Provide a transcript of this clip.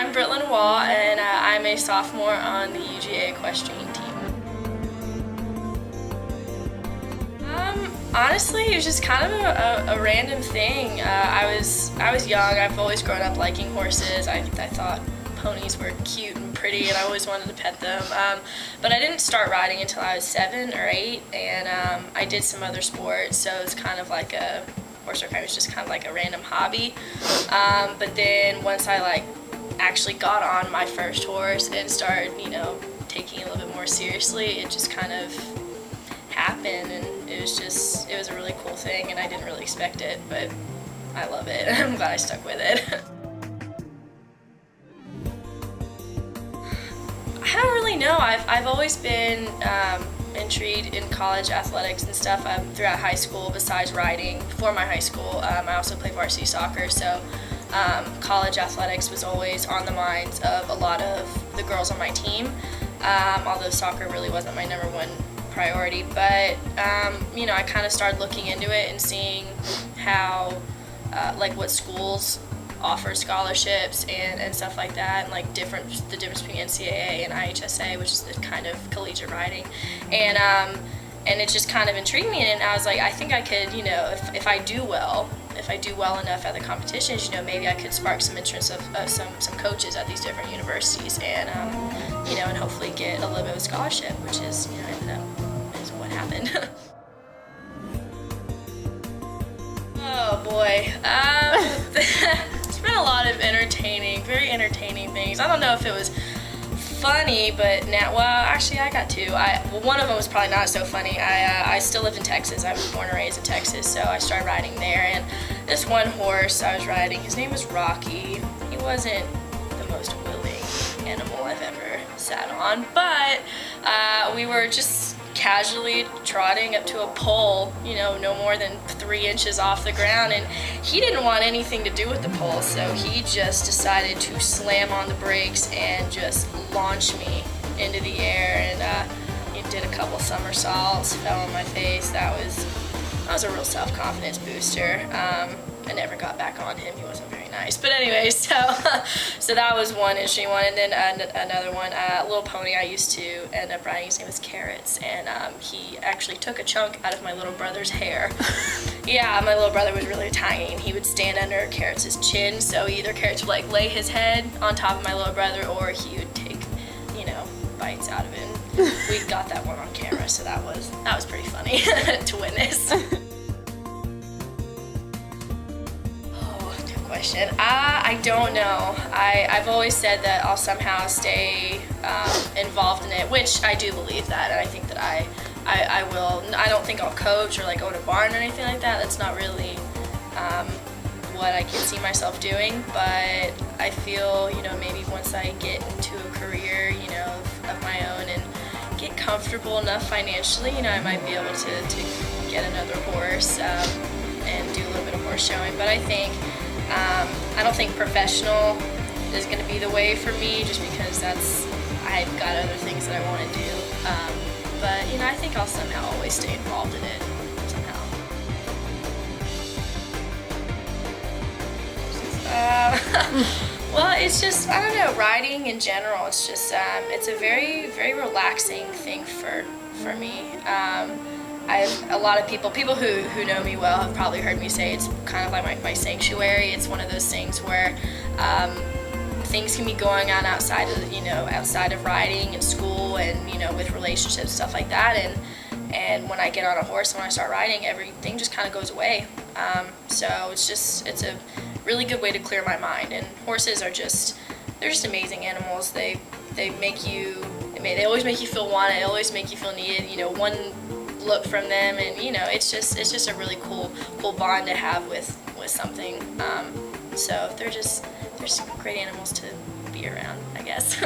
I'm Brittlan and I'm a sophomore on the UGA Equestrian Team. Honestly, it was just kind of a random thing. I was young. I've always grown up liking horses. I thought ponies were cute and pretty, and I always wanted to pet them. But I didn't start riding until I was 7 or 8, and I did some other sports. So it was kind of like horse racing was just kind of like a random hobby. But then once I actually got on my first horse and started, taking it a little bit more seriously, it just kind of happened, and it was a really cool thing, and I didn't really expect it, but I love it. I'm glad I stuck with it. I don't really know. I've always been intrigued in college athletics and stuff throughout high school. Besides riding, before my high school, I also played varsity soccer, so college athletics was always on the minds of a lot of the girls on my team, although soccer really wasn't my number one priority. But I kind of started looking into it and seeing how what schools offer scholarships and stuff like that, and the difference between NCAA and IHSA, which is the kind of collegiate riding, and it just kind of intrigued me, and I was like, I think I could, if I do well enough at the competitions, maybe I could spark some interest of some coaches at these different universities, and and hopefully get a little bit of a scholarship, which is ended up is what happened. Oh boy. It's been a lot of very entertaining things. I don't know if it was funny, but now, well, actually I got two. One of them was probably not so funny. I still live in Texas. I was born and raised in Texas, so I started riding there, and this one horse I was riding, his name was Rocky. He wasn't the most willing animal I've ever sat on, but we were just casually trotting up to a pole, no more than 3 inches off the ground, and he didn't want anything to do with the pole, so he just decided to slam on the brakes and just launch me into the air, and he did a couple somersaults, fell on my face. That was a real self-confidence booster. I never got back on him. He wasn't very nice. But anyway, so that was one interesting one. And then another one, a little pony I used to end up riding, his name was Carrots, and he actually took a chunk out of my little brother's hair. Yeah, my little brother was really tiny, and he would stand under Carrots' chin, so either Carrots would lay his head on top of my little brother, or he would take, bites out of it. We got that one on camera, so that was pretty funny to witness. Question. I don't know. I've always said that I'll somehow stay involved in it, which I do believe that, and I think that I will. I don't think I'll coach or own a barn or anything like that. That's not really what I can see myself doing, but I feel, maybe once I get into a career, of my own and get comfortable enough financially, I might be able to get another horse and do a little bit of horse showing. But I think I don't think professional is going to be the way for me, just because I've got other things that I want to do. But I think I'll somehow always stay involved in it somehow. Well, it's just, I don't know, riding in general, it's just, it's a very, very relaxing thing for me. A lot of people who know me well have probably heard me say it's kind of like my sanctuary. It's one of those things where things can be going on outside of riding and school and, with relationships and stuff like that. And when I get on a horse, when I start riding, everything just kind of goes away. So it's a really good way to clear my mind. And horses they're just amazing animals. They always make you feel wanted. They always make you feel needed. One look from them, and it's just a really cool bond to have with something. So they're just great animals to be around, I guess.